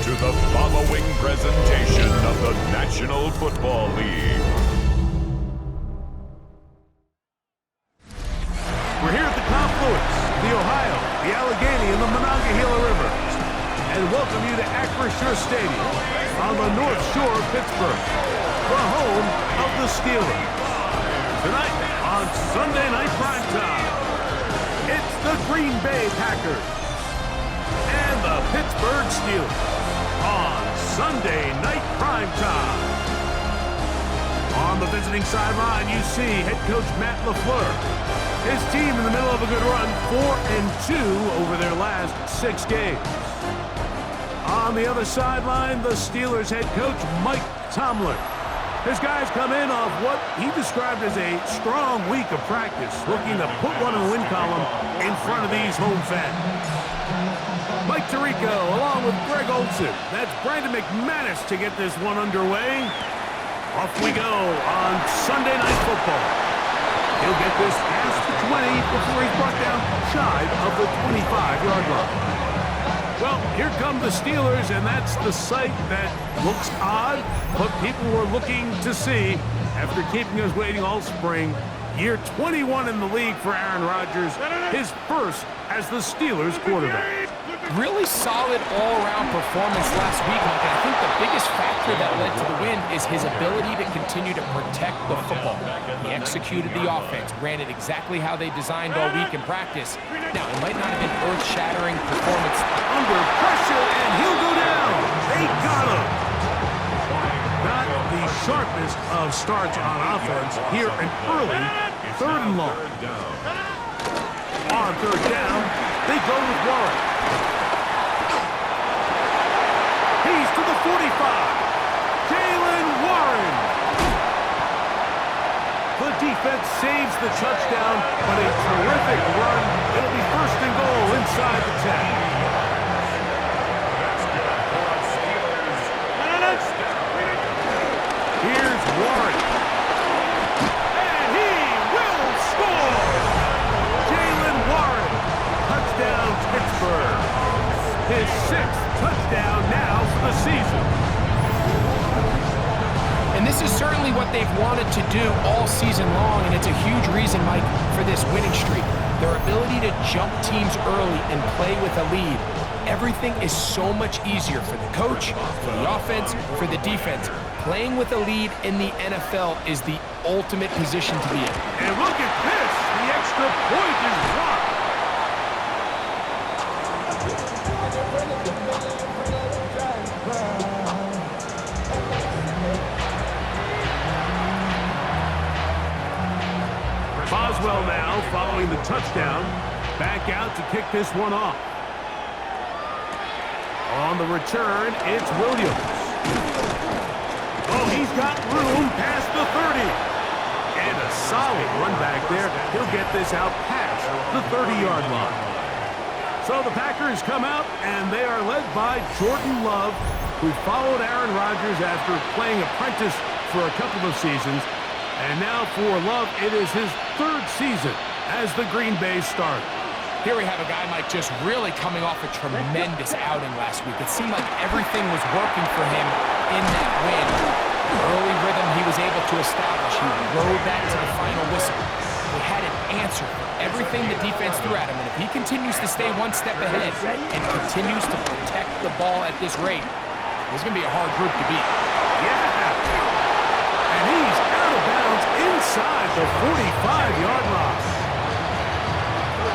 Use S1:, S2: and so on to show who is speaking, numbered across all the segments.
S1: to the following presentation of the National Football League.
S2: We're here at the confluence of the Ohio, the Allegheny, and the Monongahela Rivers, and welcome you to Acrisure Stadium on the North Shore of Pittsburgh, the home of the Steelers. Tonight on Sunday Night Primetime, it's the Green Bay Packers and the Pittsburgh Steelers on Sunday Night Primetime. On the visiting sideline, you see head coach Matt LaFleur. His team in the middle of a good run, 4-2 over their last 6 games. On the other sideline, the Steelers head coach Mike Tomlin. His guys come in off what he described as a strong week of practice, looking to put one in the win column in front of these home fans. Mike Tirico along with Greg Olsen. That's Brandon McManus to get this one underway. Off we go on Sunday Night Football. He'll get this past the 20 before he's brought down shy of the 25-yard line. Well, here come the Steelers, and that's the sight that looks odd, but people were looking to see after keeping us waiting all spring. Year 21 in the league for Aaron Rodgers, his first as the Steelers quarterback.
S3: Really solid all-around performance last week, Mike. And I think the biggest factor that led to the win is his ability to continue to protect the football. He executed the offense, ran it exactly how they designed all week in practice. Now, it might not have been earth-shattering performance.
S2: Under pressure, and he'll go down. They got him. Not the sharpest of starts on offense here an early 3rd and long. On 3rd down, they go with Warren. He's to the 45. Jaylen Warren. The defense saves the touchdown, but a terrific run. It'll be 1st and goal inside the 10. Here's Warren. And he will score. Jaylen Warren. Touchdown, Pittsburgh. His 6th touchdown now for the season.
S3: And this is certainly what they've wanted to do all season long, and it's a huge reason, Mike, for this winning streak. Their ability to jump teams early and play with a lead. Everything is so much easier for the coach, for the offense, for the defense. Playing with a lead in the NFL is the ultimate position to be in.
S2: And look at this. The extra point is blocked. Boswell now following the touchdown. Back out to kick this one off. On the return, it's Williams. Oh, he's got room past the 30. And a solid run back there. He'll get this out past the 30-yard line. So the Packers come out, and they are led by Jordan Love, who followed Aaron Rodgers after playing apprentice for a couple of seasons. And now for Love, it is his 3rd season as the Green Bay starter.
S3: Here we have a guy, Mike, just really coming off a tremendous outing last week. It seemed like everything was working for him in that win. Early rhythm he was able to establish. He rode that to the final whistle. He had an answer for everything the defense threw at him. And if he continues to stay one step ahead and continues to protect the ball at this rate, it's going to be a hard group to beat.
S2: Yeah. And he's out of bounds inside the 45-yard line.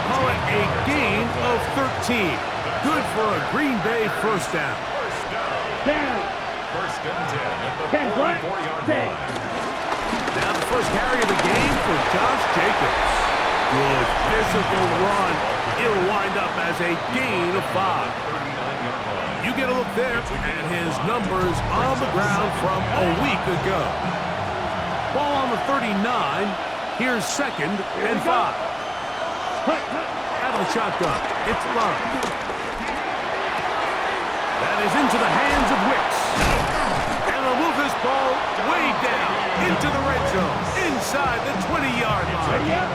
S2: Call it a gain of 13. Good for a Green Bay 1st down.
S1: First and 10 at the 44-yard line.
S2: Now the first carry of the game for Josh Jacobs. Good physical run. It'll wind up as a gain of 5. You get a look there at his numbers on the ground from a week ago. Ball on the 39. Here's 2nd and 5. Out of the shotgun. It's Love. That is into the hands of Wicks. And they'll move this ball way down into the red zone, inside the 20-yard line.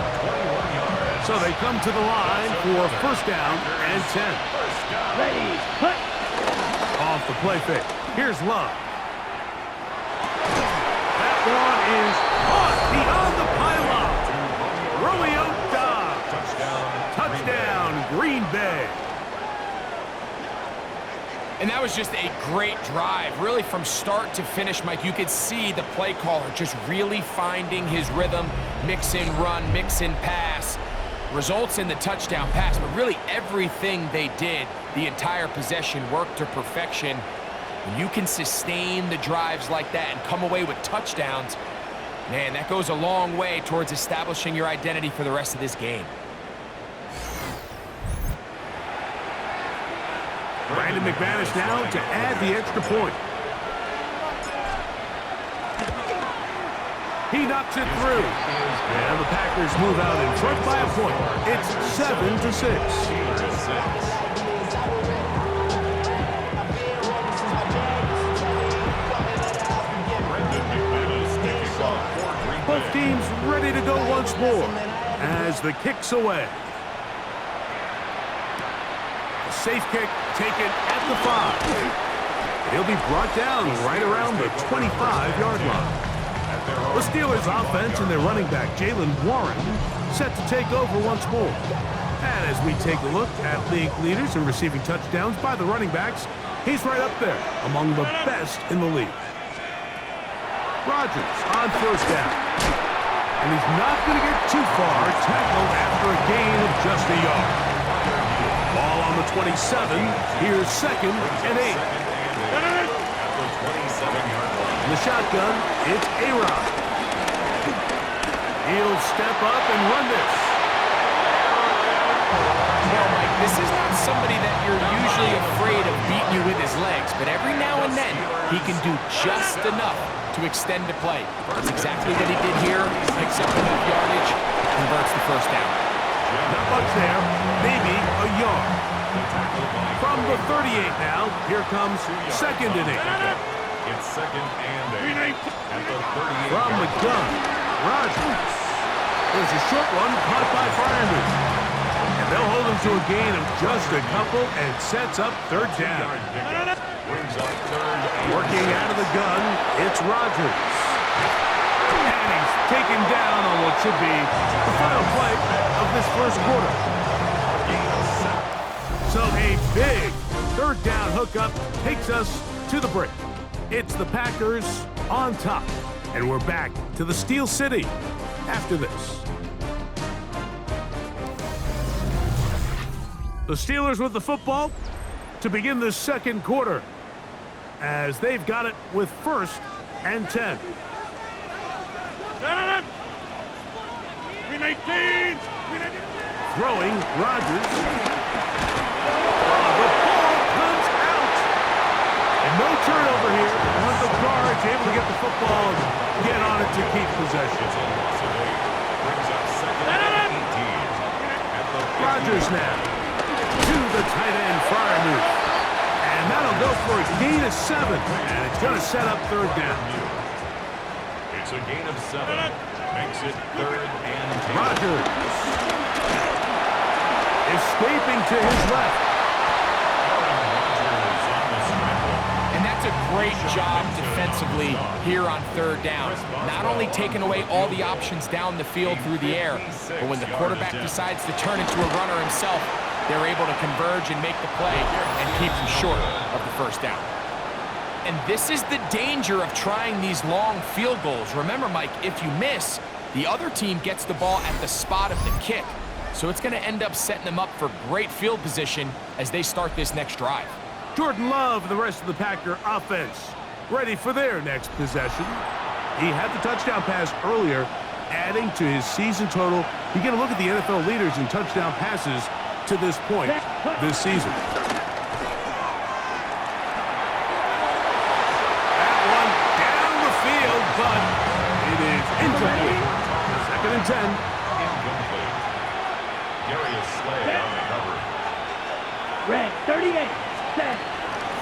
S2: So they come to the line for 1st down and 10. Off the play fake. Here's Love. That one is caught beyond the pylon. Romeo Dobbs. Touchdown, Green Bay.
S3: And that was just a great drive. Really, from start to finish, Mike, you could see the play caller just really finding his rhythm. Mix in run, mix in pass. Results in the touchdown pass, but really everything they did, the entire possession, worked to perfection. When you can sustain the drives like that and come away with touchdowns, man, that goes a long way towards establishing your identity for the rest of this game.
S2: Brandon McManus now to add the extra point. He knocks it through. And the Packers move out in front by a point. It's 7-6. Both teams ready to go once more as the kick's away. A safe kick taken at the 5. He'll be brought down right around the 25-yard line. The Steelers' offense and their running back, Jaylen Warren, set to take over once more. And as we take a look at league leaders in receiving touchdowns by the running backs, he's right up there among the best in the league. Rodgers on first down. And he's not going to get too far, tackled after a gain of just a yard. Ball on the 27. Here's 2nd and 8. In the shotgun, it's Aaron. He'll step up and run this.
S3: Well, Mike, this is not somebody that you're usually afraid of beating you with his legs, but every now and then he can do just enough to extend the play. That's exactly what he did here. Picks up enough yardage, converts the first down.
S2: Not much there, maybe a yard. From the 38 now, here comes 2nd and 8.
S1: It's 2nd and 8 at the 38.
S2: From the gun, Rodgers. There's a short one caught by Fryermuth. And they'll hold him to a gain of just a couple and sets up 3rd down.
S1: Brings up 3rd.
S2: Working out of the gun, it's Rodgers. And he's taken down on what should be the final play of this first quarter. So a big 3rd down hookup takes us to the break. It's the Packers on top, and we're back to the Steel City after this. The Steelers with the football to begin the second quarter as they've got it with 1st and 10. Throwing, Rodgers. No turnover here. One of the guards able to get the football and get on it to keep possession. Rodgers now to the tight end, Fryermuth. And that'll go for a gain of 7. And it's going to set up 3rd down.
S1: It's a gain of 7. Makes it 3rd and 10.
S2: Rodgers escaping to his left.
S3: That's a great job defensively here on 3rd down. Not only taking away all the options down the field through the air, but when the quarterback decides to turn into a runner himself, they're able to converge and make the play and keep him short of the 1st down. And this is the danger of trying these long field goals. Remember, Mike, if you miss, the other team gets the ball at the spot of the kick. So it's going to end up setting them up for great field position as they start this next drive.
S2: Jordan Love and the rest of the Packer offense ready for their next possession. He had the touchdown pass earlier, adding to his season total. You get a look at the NFL leaders in touchdown passes to this point this season. That one down the field, but it is incomplete. 2nd and 10.
S1: Incomplete. Darius Slay on the cover.
S4: Red 38.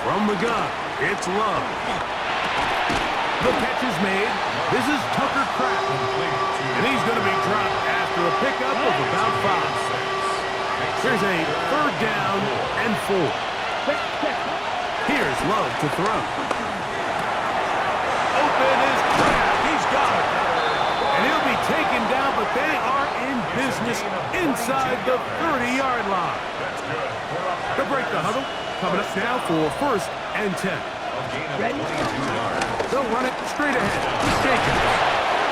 S2: From the gun, it's Love. The catch is made. This is Tucker Kraft. And he's going to be dropped after a pickup of about 5. Here's a 3rd down and 4. Here's Love to throw. Open is Kraft. He's got it. And he'll be taken down, but they are in business inside the 30-yard line. They'll break the huddle. Coming up now for 1st and 10.
S4: Ready?
S2: They'll run it straight ahead. Jacobs.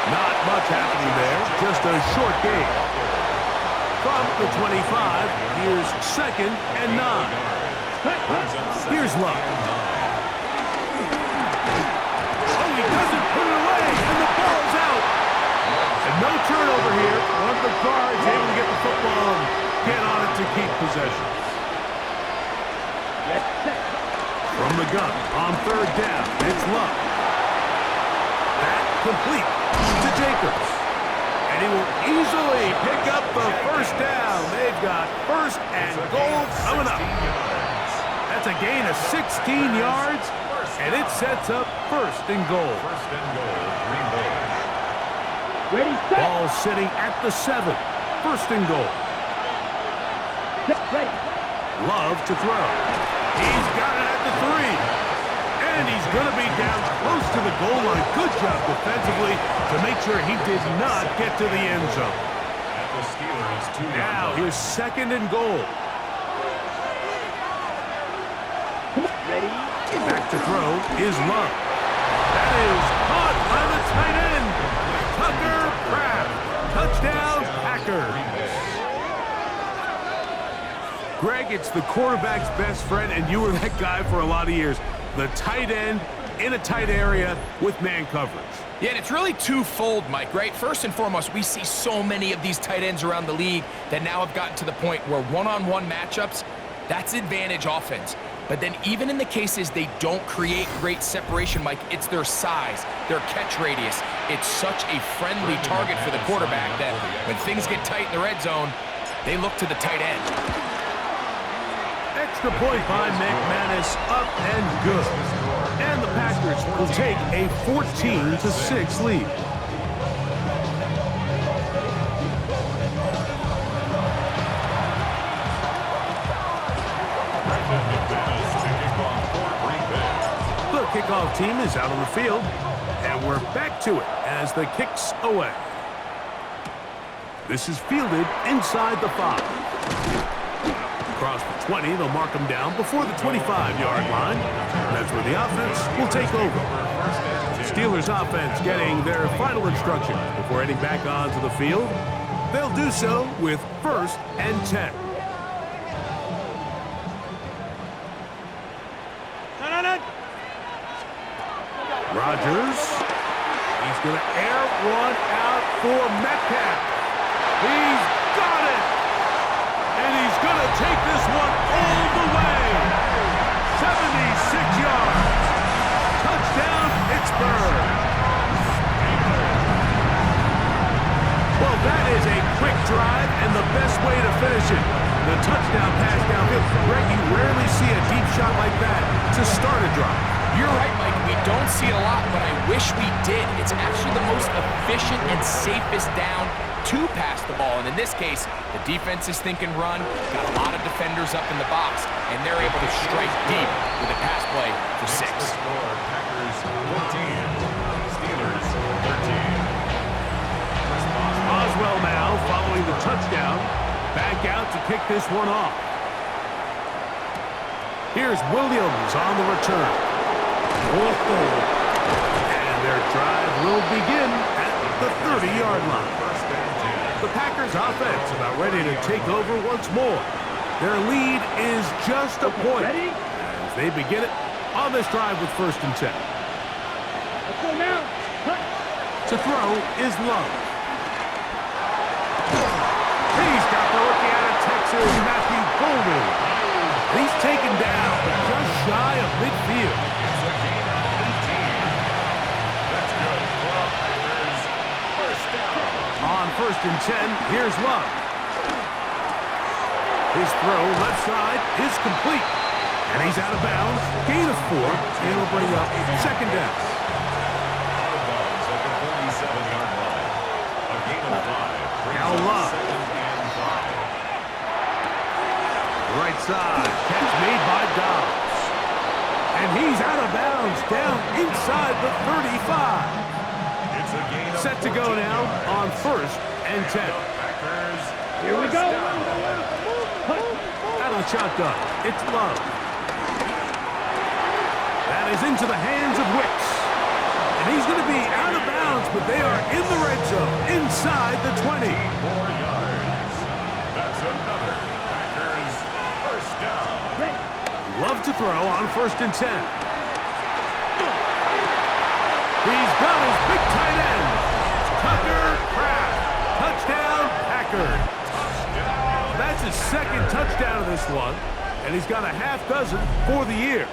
S2: Not much happening there. Just a short gain. From the 25, here's 2nd and 9. Here's Love. Oh, he doesn't put it away, and the ball's out. And no turnover here. One of the guards able to get the football and get on it to keep possession. From the gun on 3rd down, it's Love. That complete to Jacobs. And he will easily pick up the 1st down. They've got 1st and goal coming up. That's a gain of 16 yards, and it sets up 1st and goal.
S4: Ready, set.
S2: Ball sitting at the 7. 1st and goal.
S4: Ready.
S2: Love to throw. He's got it at the 3. And he's going to be down close to the goal line. Good job defensively to make sure he did not get to the end zone. Now here's 2nd and goal.
S4: Ready.
S2: Back to throw is Love. That is caught by the tight end. Tucker Kraft. Touchdown, Packers. Greg, it's the quarterback's best friend, and you were that guy for a lot of years. The tight end in a tight area with man coverage.
S3: Yeah, and it's really twofold, Mike, right? First and foremost, we see so many of these tight ends around the league that now have gotten to the point where one-on-one matchups, that's advantage offense. But then even in the cases they don't create great separation, Mike, it's their size, their catch radius. It's such a friendly target for the quarterback that when things get tight in the red zone, they look to the tight end.
S2: Extra point by McManus, up and good. And the Packers will take a 14-6 lead. The kickoff team is out on the field, and we're back to it as the kick's away. This is fielded inside the 5. Across the 20, they'll mark them down before the 25-yard line. That's where the offense will take over. The Steelers offense getting their final instructions before heading back onto the field. They'll do so with 1st and 10. Rodgers. He's going to air one out for Metcalf. He's got it. And he's going to take this one all the way. 76 yards. Touchdown, Pittsburgh. Well, that is a quick drive and the best way to finish it. The touchdown pass downfield. Greg, you rarely see a deep shot like that to start a drive.
S3: You're right, Mike. We don't see it a lot, but I wish we did. It's actually the most efficient and safest down to pass the ball. And in this case, the defense is thinking run, got a lot of defenders up in the box, and they're able to strike deep with a pass play for 6.
S1: Packers 14, Steelers 13.
S2: Oswell now following the touchdown. Back out to kick this one off. Here's Williams on the return. And their drive will begin at the 30-yard line. The Packers offense about ready to take over once more. Their lead is just a point as they begin it on this drive with 1st and 10.
S4: Let's go now.
S2: To throw is Love. He's got the rookie out of Texas, Matthew Golden. He's taken down, but just shy of midfield. On 1st and 10, here's Love. His throw left side is complete. And he's out of bounds. Gain of 4. And will bring up 2nd down.
S1: Out of bounds at the 47-yard line. A gain of 5.
S2: Now Love. Right side. Catch made by Dobbs. And he's out of bounds, down inside the 35.
S1: It's a gain of
S2: Set to go
S1: 14
S2: now
S1: yards.
S2: on 1st and 10.
S1: Packers.
S4: Here we go.
S2: Out of the shotgun, it's Love. That is into the hands of Wicks. And he's going to be out of bounds, but they are in the red zone, inside the 20.
S1: 4 yards. That's another Packers first down.
S2: Love to throw on 1st and 10. He's got his big tight end. Tucker Kraft. Touchdown, Packers. That's his second touchdown of this one, and he's got a half dozen for the year.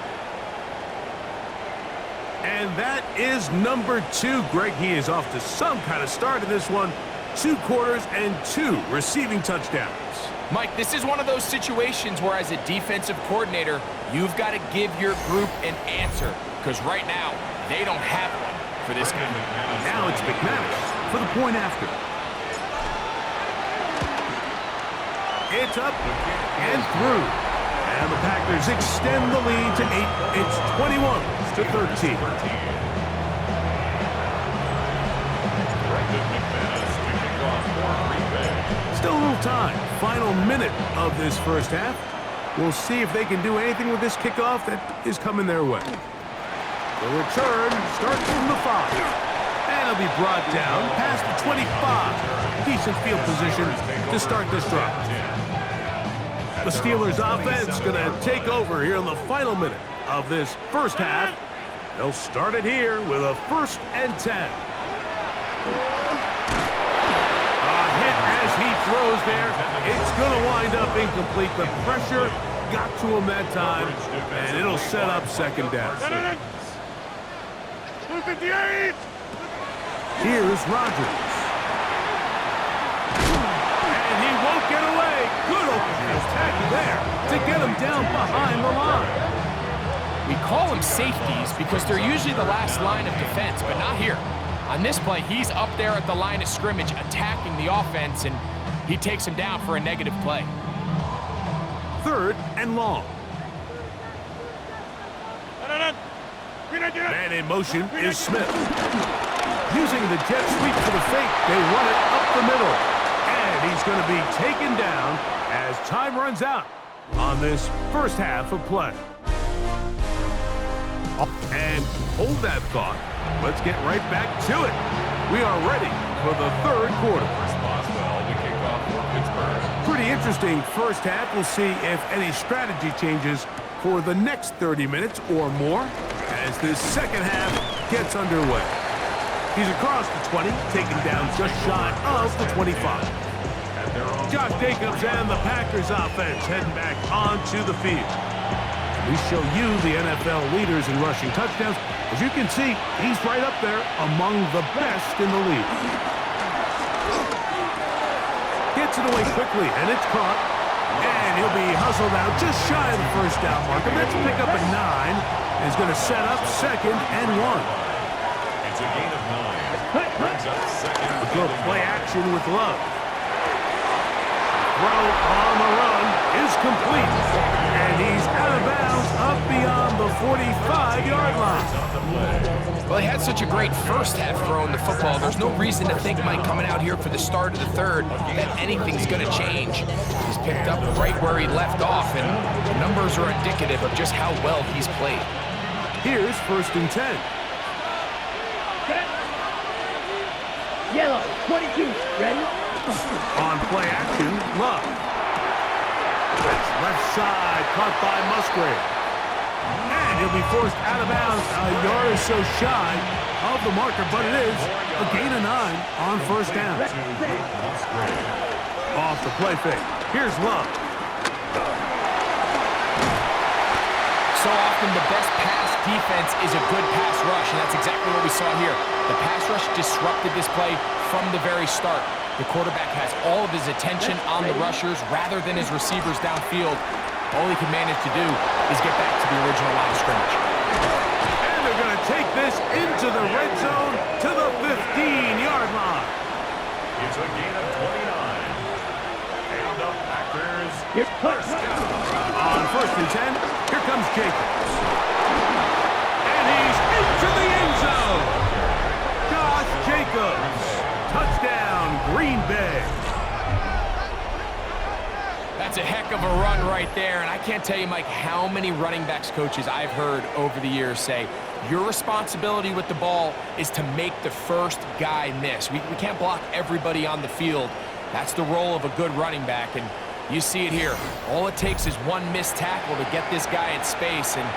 S2: And that is number 2. Greg, he is off to some kind of start in this one. 2 quarters and 2 receiving touchdowns.
S3: Mike, this is one of those situations where as a defensive coordinator, you've got to give your group an answer, because right now, they don't have one for this game.
S2: Now it's McManus for the point after. It's up and through. And the Packers extend the lead to 8. It's 21-13.
S1: Brendan McManus to kick off for Green Bay.
S2: Still a little time. Final minute of this first half. We'll see if they can do anything with this kickoff that is coming their way. The return starts from the 5. And it'll be brought down past the 25. Decent field position to start this drive. The Steelers offense going to take over here in the final minute of this first half. They'll start it here with a 1st and 10. A hit as he throws there. It's going to wind up incomplete. The pressure got to him that time, and it'll set up 2nd down. Here's Rodgers. And he won't get away. Good open field tackle there to get him down behind the line.
S3: We call them safeties because they're usually the last line of defense, but not here. On this play, he's up there at the line of scrimmage attacking the offense, and he takes him down for a negative play.
S2: 3rd and long. Man in motion is Smith. Using the jet sweep for the fake, they run it up the middle. And he's going to be taken down as time runs out on this first half of play. And hold that thought. Let's get right back to it. We are ready for the 3rd quarter.
S1: Boswell to kick off for Pittsburgh.
S2: Pretty interesting first half. We'll see if any strategy changes for the next 30 minutes or more as this second half gets underway. He's across the 20, taken down just shy of the 25. Josh Jacobs and the Packers offense heading back onto the field. We show you the NFL leaders in rushing touchdowns. As you can see, he's right up there among the best in the league. Gets it away quickly, and it's caught. And he'll be hustled out just shy of the first down marker. Let's pick up a 9. Is going to set up 2nd and 1.
S1: It's a gain of 9. Brings up 2nd.
S2: A good play action with Love. Throw on the run is complete. And he's out of bounds up beyond the 45-yard line.
S3: Well, he had such a great first half throwing the football. There's no reason to think, Mike, coming out here for the start of the 3rd, that anything's going to change. He's picked up right where he left off, and the numbers are indicative of just how well he's played.
S2: Here's 1st and 10.
S4: Yellow, 22, ready?
S2: On play action, Love. That's left side, caught by Musgrave. And he'll be forced out of bounds a yard or so shy of the marker, but it is a gain of 9 on 1st down. Off the play fake. Here's Love.
S3: So often the best pass defense is a good pass rush, and that's exactly what we saw here. The pass rush disrupted this play from the very start. The quarterback has all of his attention on the rushers rather than his receivers downfield. All he can manage to do is get back to the original line of scrimmage.
S2: And they're going to take this into the red zone to the 15-yard line.
S1: It's a gain of 29. And the Packers
S4: Here,
S1: first down.
S2: On 1st and 10, here comes Jacobs.
S3: That's a heck of a run right there, and I can't tell you, Mike, how many running backs coaches I've heard over the years say, your responsibility with the ball is to make the first guy miss. We can't block everybody on the field. That's the role of a good running back, and you see it here. All it takes is one missed tackle to get this guy in space, and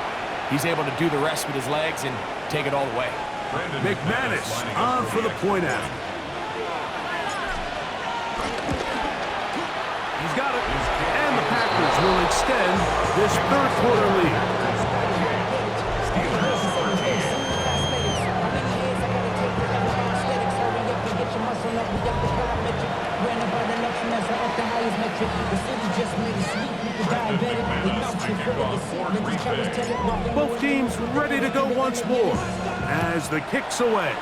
S3: he's able to do the rest with his legs and take it all the way.
S2: McManus on for the point out. He's got it. And the Packers will extend this third quarter lead. Both teams ready to go once more as the kick's away.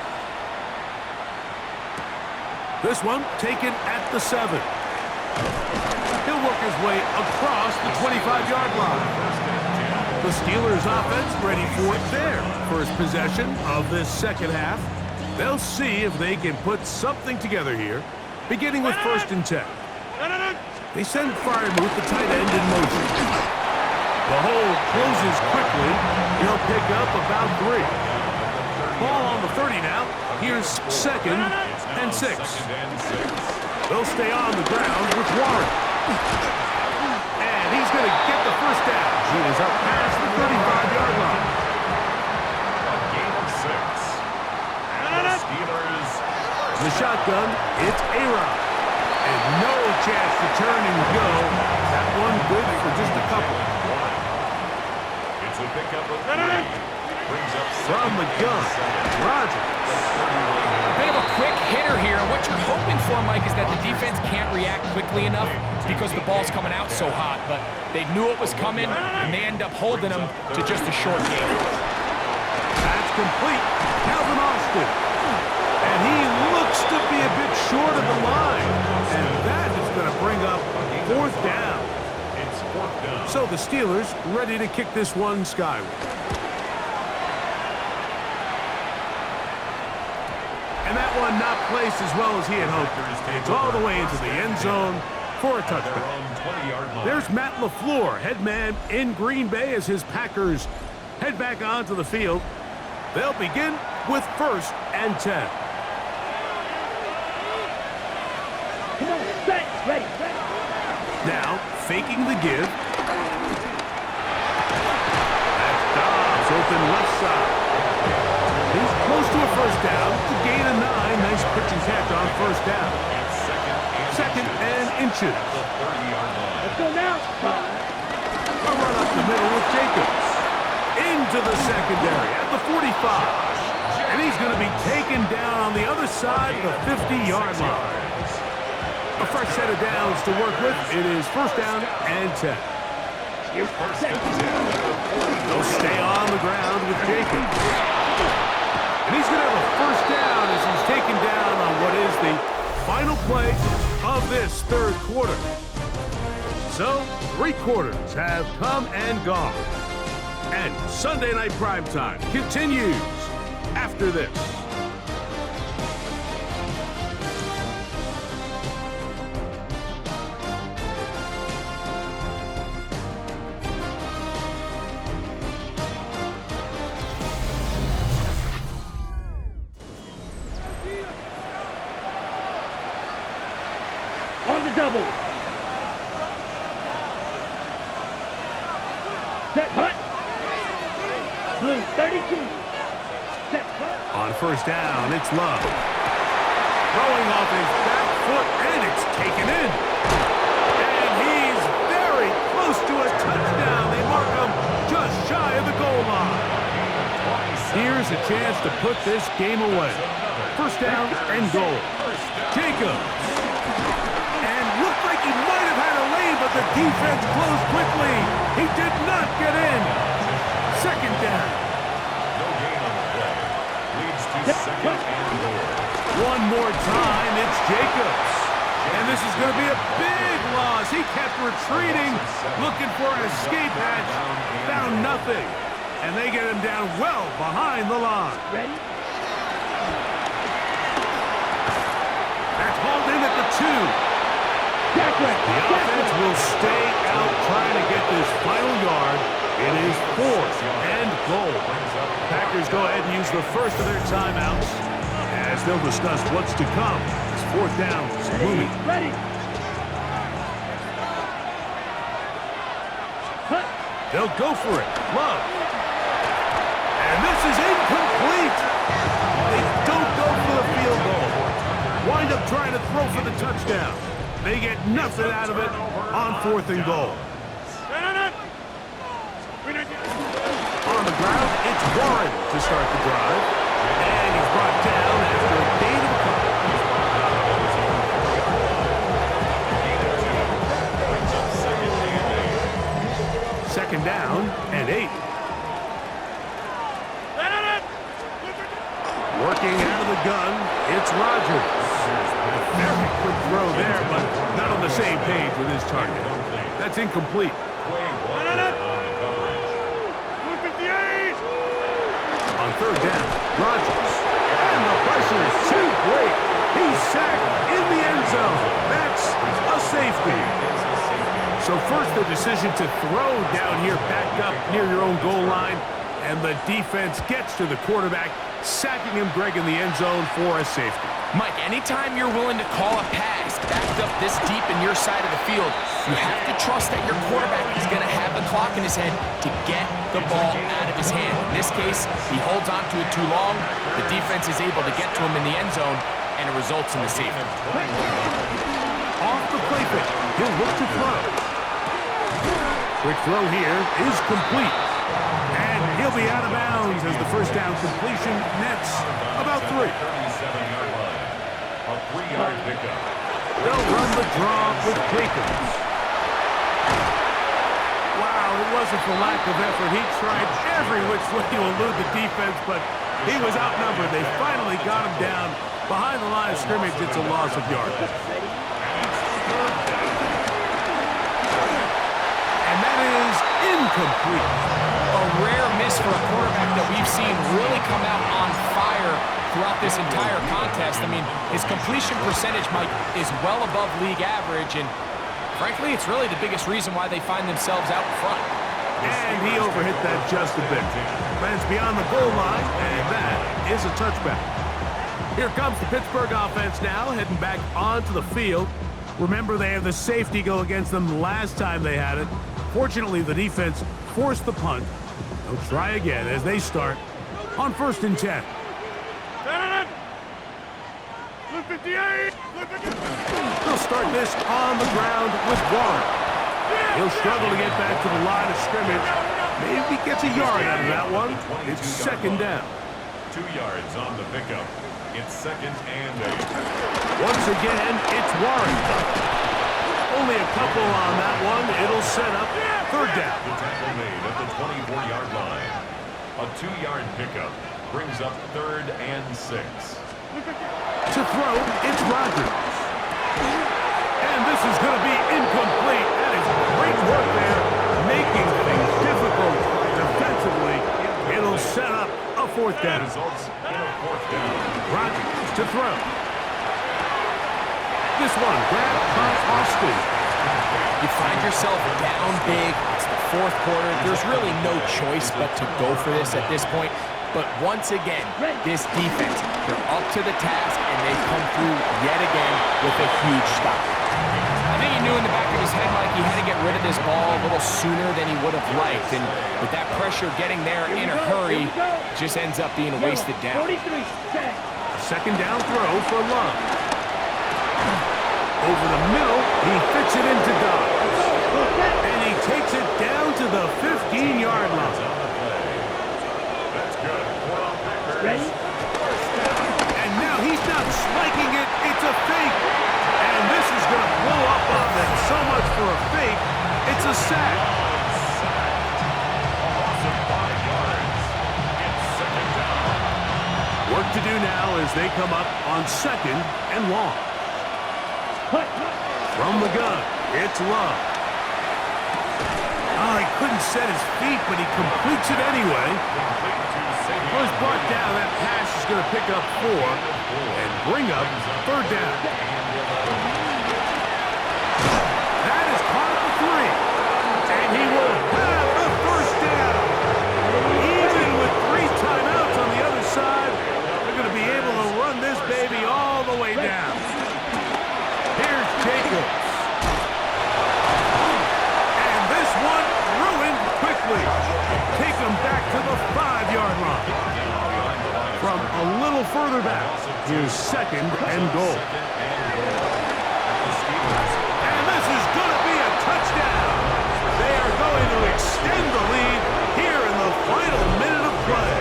S2: This one taken at the 7. He'll work his way across the 25-yard line. The Steelers offense ready for their first possession of this second half. They'll see if they can put something together here, beginning with 1st and 10. They send Firemouth, the tight end, in motion. The hole closes quickly. He'll pick up about 3. Ball on the 30 now. Here's 2nd and 6. They'll stay on the ground with Warren. And he's going to get the first down. He is up past the 35-yard line.
S1: A gain of 6. And the Steelers.
S2: The shotgun, it's Aaron. And no chance to turn and go. That one good for just a couple.
S1: It's a pickup of 3. Brings up
S2: From the gun, Rodgers.
S3: A bit of a quick hitter here. What you're hoping for, Mike, is that the defense can't react quickly enough because the ball's coming out so hot. But they knew it was coming, and they end up holding them to just a short gain.
S2: That's complete. Calvin Austin. And he looks to be a bit short of the line. And that is going to bring up 4th down.
S1: It's 4th down.
S2: So the Steelers ready to kick this one skyward. And that one not placed as well as he had hoped. It's all the way into the end zone for a touchdown. There's Matt LaFleur, head man in Green Bay as his Packers head back onto the field. They'll begin with 1st and 10.
S4: Come on, set, ready.
S2: Now, faking the give. That's Dobbs, open left side. He's close to a first down. The gain of 9. Nice pitch and catch on 1st down. 2nd and inches.
S4: Let's go now.
S2: A run up the middle with Jacobs. Into the secondary at the 45. And he's going to be taken down on the other side of the 50-yard line. A fresh set of downs to work with. It is 1st down and 10. They'll stay on the ground with Jacobs. And he's going to have a 1st down as he's taken down on what is the final play of this 3rd quarter. So, 3 quarters have come and gone. And Sunday Night Primetime continues after this.
S4: On the double. Set, hut. Blue, 32. Set, hut.
S2: On 1st down, it's Love. Throwing off his back foot, and it's taken in. And he's very close to a touchdown. They mark him just shy of the goal line. Here's a chance to put this game away. 1st down and goal. Jacobs. And looked like he might have had a lane, but the defense closed quickly. He did not get in. 2nd down.
S1: No gain on the play. Leads to 2nd and goal.
S2: One more time, it's Jacobs. And this is going to be a big loss. He kept retreating, looking for an escape hatch. Found nothing. And they get him down well behind the line.
S4: Ready?
S2: That's hauled in at the 2. The offense will stay out trying to get this final yard. It is 4th and goal. Packers go ahead and use the first of their timeouts as they'll discuss what's to come. It's 4th down. Looming.
S4: Ready.
S2: They'll go for it. Love. And this is incomplete. They don't go for the field goal. Wind up trying to throw for the touchdown. They get nothing out of it on 4th and goal. On the ground, it's Warren to start the drive. And he's brought down after a gain of a couple. Second down and 8. Working out of the gun, it's Rodgers. A very quick throw there, but not on the same page with his target. That's incomplete. On 3rd down, Rodgers. And the pressure is too great. He's sacked in the end zone. That's a safety. So first the decision to throw down here, back up near your own goal line, and the defense gets to the quarterback, sacking him, Greg, in the end zone for a safety.
S3: Mike, anytime you're willing to call a pass backed up this deep in your side of the field, you have to trust that your quarterback is going to have the clock in his head to get the ball out of his hand. In this case, he holds on to it too long. The defense is able to get to him in the end zone, and it results in the safety.
S2: Off the play fake, he'll look to throw. Quick throw here is complete. And he'll be out of bounds as the first down completion nets about 3.
S1: 37-yard line. A 3-yard pickup.
S2: They'll run the draw with Jacobs. Wow, it wasn't for lack of effort. He tried every which way to elude the defense, but he was outnumbered. They finally got him down behind the line of scrimmage. It's a loss of yardage. And that is incomplete.
S3: A rare miss for a quarterback that we've seen really come out on fire throughout this entire contest. I mean, his completion percentage, Mike, is well above league average, and frankly, it's really the biggest reason why they find themselves out in front.
S2: And he overhit that just a bit. Lands beyond the goal line, and that is a touchback. Here comes the Pittsburgh offense now, heading back onto the field. Remember, they have the safety go against them the last time they had it. Fortunately, the defense forced the punt. They'll try again as they start on 1st and 10. They'll start this on the ground with Warren. He'll struggle to get back to the line of scrimmage. Maybe gets a yard out of that one. It's 2nd down.
S1: 2 yards on the pickup. It's 2nd and 8.
S2: Once again, it's Warren. Only a couple on that one. It'll set up 3rd down.
S1: The tackle made at the 24-yard line. A 2-yard pickup brings up 3rd and 6.
S2: To throw, it's Rodgers. And this is going to be incomplete. That is great work there, making things difficult defensively. It'll set up a 4th down.
S1: Results in a 4th down.
S2: Rodgers to throw. This one grabbed by Austin.
S3: You find yourself down big. It's the 4th quarter. There's really no choice but to go for this at this point. But once again, this defense, they're up to the task, and they come through yet again with a huge stop. I think he knew in the back of his head, Mike, he had to get rid of this ball a little sooner than he would have liked. And with that pressure getting there in a hurry, it just ends up being a wasted down.
S4: 43, set.
S2: A 2nd down throw for Love. Over the middle, he fits it into Dobbs. And he takes it down to the 15-yard line.
S1: That's good.
S4: Ready?
S2: And now he's not spiking it, it's a fake. And this is going to blow up on them. So much for a fake, it's a sack.
S1: A loss of 5 yards. It's 2nd down.
S2: Work to do now as they come up on 2nd and long. From the gun, it's Love. Oh, he couldn't set his feet, but he completes it anyway. Well, he's brought down. That pass is going to pick up 4 and bring up 3rd down. little further back. Here's second and goal. And this is going to be a touchdown. They are going to extend the lead here in the final minute of play.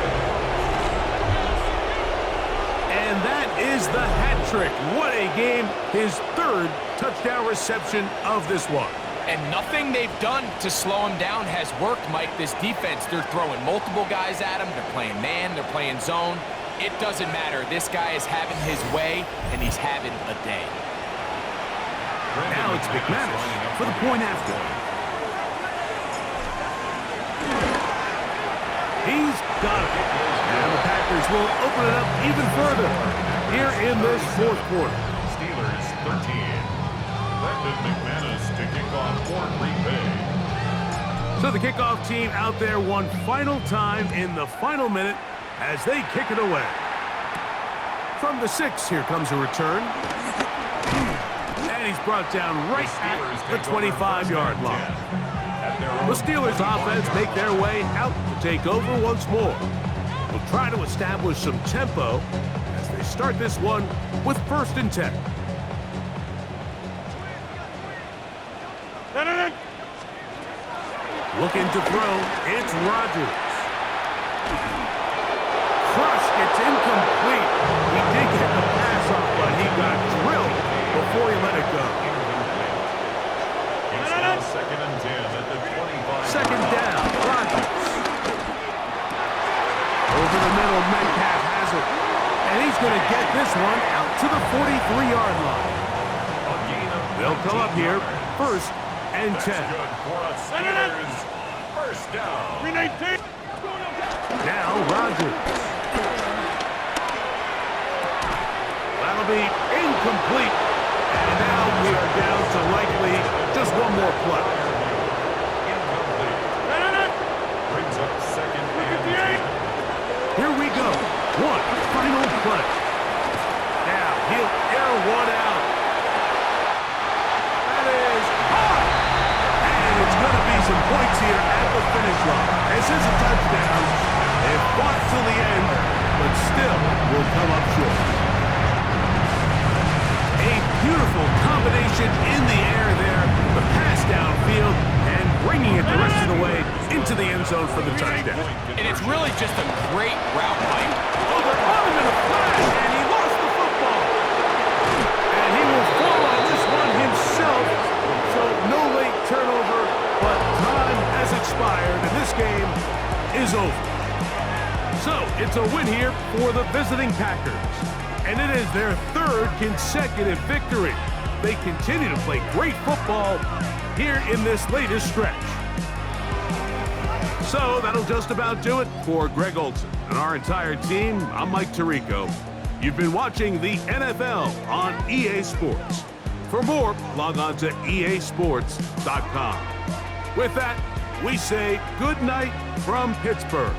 S2: And that is the hat trick. What a game. His third touchdown reception of this one.
S3: And nothing they've done to slow him down has worked, Mike. This defense, they're throwing multiple guys at him. They're playing man, they're playing zone. It doesn't matter. This guy is having his way, and he's having a day.
S2: Now it's McManus for the point after. He's got it. And the Packers will open it up even further here in this fourth quarter.
S1: Steelers 13. Brandon McManus to kick off for Green Bay.
S2: So the kickoff team out there one final time in the final minute as they kick it away. From the 6, here comes a return. And he's brought down right at the 25-yard line. The Steelers offense make their way out to take over once more. They'll try to establish some tempo as they start this one with 1st and 10. Looking to throw, it's Rodgers. Crush gets incomplete. He did get the pass off, but he got drilled before he let it go.
S1: It's now 2nd and 10 at the 25.
S2: Second down, Rodgers. Over the middle, Metcalf has it. And he's going to get this one out to the 43-yard line. They'll come up here, 1st and 10.
S1: Good for us, Steelers. 1st down.
S2: 319. Now Rodgers. That'll be incomplete. And now we are down to likely just one more play.
S1: Incomplete. Brings up 2nd and 10.
S2: Here we go. One final play. Now he'll air one out. That is hard. And it's going to be some points here at the finish line. This is a touchdown. They fought till the end, but still will come up short. A beautiful combination in the air there. The pass downfield and bringing it the rest of the way into the end zone for the touchdown.
S3: And it's really just a great route, Mike.
S2: Oh, they're on him in a flash, and he lost the football. And he will fall on this one himself. So no late turnover, but time has expired, and this game is over. So it's a win here for the visiting Packers. And it is their 3rd consecutive victory. They continue to play great football here in this latest stretch. So that'll just about do it for Greg Olson and our entire team. I'm Mike Tirico. You've been watching the NFL on EA Sports. For more, log on to easports.com. With that, we say good night from Pittsburgh.